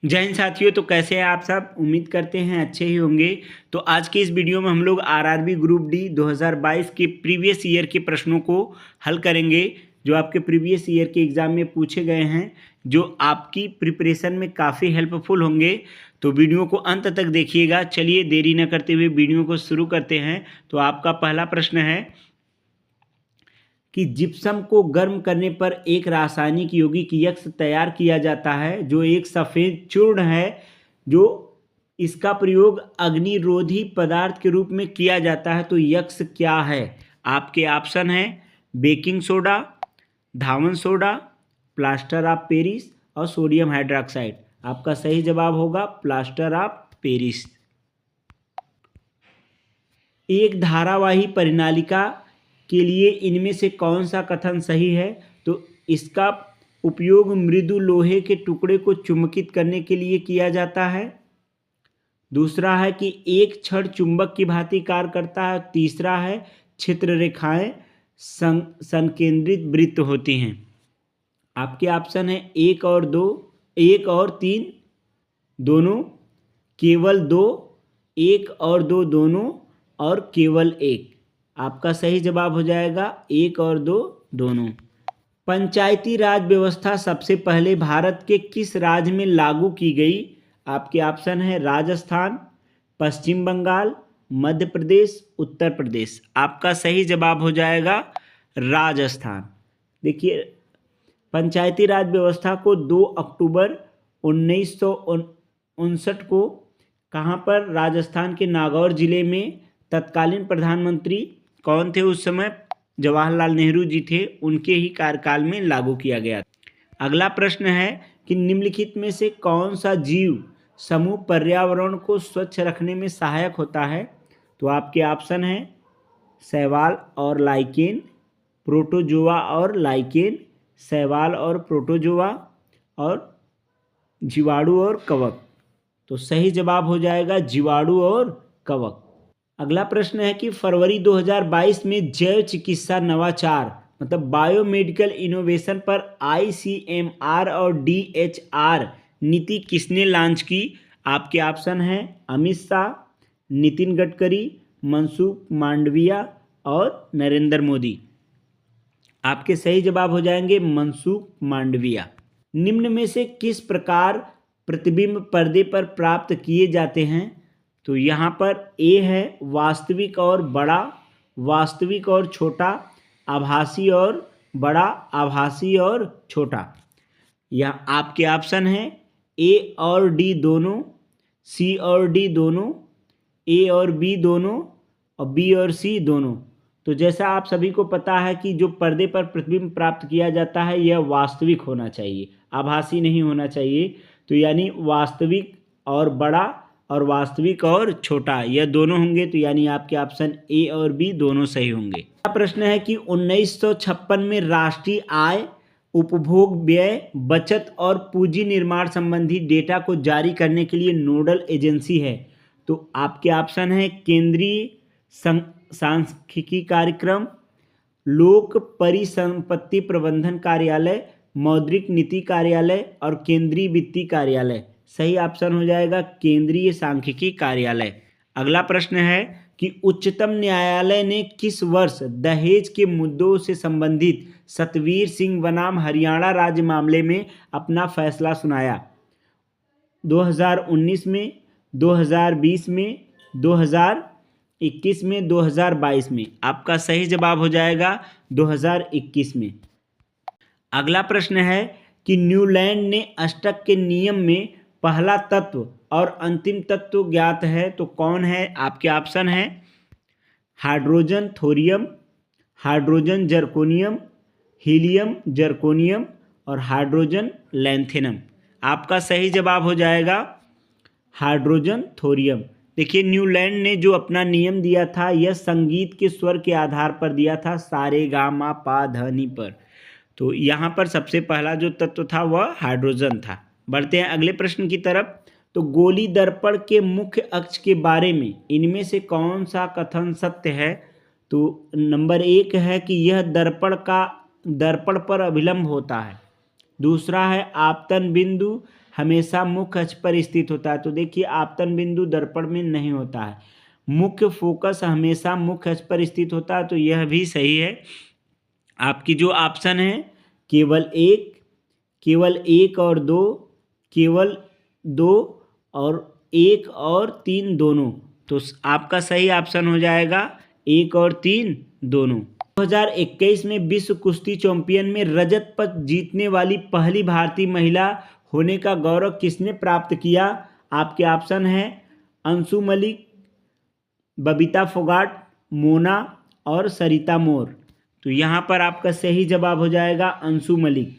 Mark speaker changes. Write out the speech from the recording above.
Speaker 1: जय हिंद साथियों। तो कैसे हैं आप सब? उम्मीद करते हैं अच्छे ही होंगे। तो आज के इस वीडियो में हम लोग आरआरबी ग्रुप डी 2022 के प्रीवियस ईयर के प्रश्नों को हल करेंगे, जो आपके प्रीवियस ईयर के एग्ज़ाम में पूछे गए हैं, जो आपकी प्रिपरेशन में काफ़ी हेल्पफुल होंगे। तो वीडियो को अंत तक देखिएगा। चलिए देरी न करते हुए वीडियो को शुरू करते हैं। तो आपका पहला प्रश्न है कि जिप्सम को गर्म करने पर एक रासायनिक यौगिक यक्स तैयार किया जाता है, जो एक सफ़ेद चूर्ण है, जो इसका प्रयोग अग्निरोधी पदार्थ के रूप में किया जाता है। तो यक्स क्या है? आपके ऑप्शन है baking soda, Dhawan soda, plaster of Paris और सोडियम हाइड्रोक्साइड। आपका सही जवाब होगा प्लास्टर ऑफ पेरिस। एक धारावाही परिनालिका के लिए इनमें से कौन सा कथन सही है? तो इसका उपयोग मृदु लोहे के टुकड़े को चुंबकित करने के लिए किया जाता है। दूसरा है कि एक छड़ चुंबक की भांति कार्य करता है। तीसरा है क्षेत्र रेखाएं संकेंद्रित वृत्त होती हैं। आपके ऑप्शन है एक और दो, एक और तीन दोनों, केवल दो, एक और दो दोनों और केवल एक। आपका सही जवाब हो जाएगा एक और दो दोनों। पंचायती राज व्यवस्था सबसे पहले भारत के किस राज्य में लागू की गई? आपके ऑप्शन है राजस्थान, पश्चिम बंगाल, मध्य प्रदेश, उत्तर प्रदेश। आपका सही जवाब हो जाएगा राजस्थान। देखिए, पंचायती राज व्यवस्था को 2 अक्टूबर 1959 को कहाँ पर? राजस्थान के नागौर जिले में तत्कालीन प्रधानमंत्री कौन थे उस समय? जवाहरलाल नेहरू जी थे। उनके ही कार्यकाल में लागू किया गया। अगला प्रश्न है कि निम्नलिखित में से कौन सा जीव समूह पर्यावरण को स्वच्छ रखने में सहायक होता है? तो आपके ऑप्शन है शैवाल और लाइकेन, प्रोटोजोआ और लाइकेन, शैवाल और प्रोटोजोआ, और जीवाणु और कवक। तो सही जवाब हो जाएगा जीवाणु और कवक। अगला प्रश्न है कि फरवरी 2022 में जैव चिकित्सा नवाचार मतलब बायोमेडिकल इनोवेशन पर ICMR और DHR नीति किसने लॉन्च की? आपके ऑप्शन हैं अमित शाह, नितिन गडकरी, मनसुख मांडविया और नरेंद्र मोदी। आपके सही जवाब हो जाएंगे मनसुख मांडविया। निम्न में से किस प्रकार प्रतिबिंब पर्दे पर प्राप्त किए जाते हैं? तो यहाँ पर ए है वास्तविक और बड़ा, वास्तविक और छोटा, आभासी और बड़ा, आभासी और छोटा। यह आपके ऑप्शन हैं ए और डी दोनों, सी और डी दोनों, ए और बी दोनों और बी और सी दोनों। तो जैसा आप सभी को पता है कि जो पर्दे पर प्रतिबिंब प्राप्त किया जाता है यह वास्तविक होना चाहिए, आभासी नहीं होना चाहिए। तो यानी वास्तविक और बड़ा और वास्तविक और छोटा, यह दोनों होंगे। तो यानी आपके ऑप्शन ए और बी दोनों सही होंगे। अगला प्रश्न है कि 1956 में राष्ट्रीय आय, उपभोग, व्यय, बचत और पूंजी निर्माण संबंधी डेटा को जारी करने के लिए नोडल एजेंसी है। तो आपके ऑप्शन है केंद्रीय सांख्यिकी कार्यक्रम, लोक परिसंपत्ति प्रबंधन कार्यालय, मौद्रिक नीति कार्यालय और केंद्रीय वित्तीय कार्यालय। सही ऑप्शन हो जाएगा केंद्रीय सांख्यिकी कार्यालय। अगला प्रश्न है कि उच्चतम न्यायालय ने किस वर्ष दहेज के मुद्दों से संबंधित सतवीर सिंह बनाम हरियाणा राज्य मामले में अपना फैसला सुनाया? 2019 में, 2020 में, 2021 में, 2022 में। आपका सही जवाब हो जाएगा 2021 में। अगला प्रश्न है कि न्यूलैंड ने अष्टक के नियम में पहला तत्व और अंतिम तत्व ज्ञात है। तो कौन है? आपके ऑप्शन है hydrogen thorium, hydrogen zirconium, helium zirconium और हाइड्रोजन लैंथेनम। आपका सही जवाब हो जाएगा हाइड्रोजन थोरियम। देखिए, न्यूलैंड ने जो अपना नियम दिया था यह संगीत के स्वर के आधार पर दिया था, सारे गा मा पा ध नी पर। तो यहाँ पर सबसे पहला जो तत्व था वह हाइड्रोजन था। बढ़ते हैं अगले प्रश्न की तरफ। तो गोली दर्पण के मुख्य अक्ष के बारे में इनमें से कौन सा कथन सत्य है? तो नंबर 1 है कि यह दर्पण पर अभिलंब होता है। दूसरा है आपतन बिंदु हमेशा मुख्य अक्ष पर स्थित होता है। तो देखिए आपतन बिंदु दर्पण में नहीं होता है। मुख्य फोकस हमेशा मुख्य अक्ष पर स्थित होता है, तो यह भी सही है। आपकी जो ऑप्शन है केवल एक और दो, केवल दो और एक और तीन दोनों, तो आपका सही ऑप्शन हो जाएगा एक और तीन दोनों। 2021 में विश्व कुश्ती चैंपियन में रजत पदक जीतने वाली पहली भारतीय महिला होने का गौरव किसने प्राप्त किया? आपके ऑप्शन है अंशु मलिक, बबीता फोगाट, मोना और सरिता मोर। तो यहाँ पर आपका सही जवाब हो जाएगा अंशु मलिक।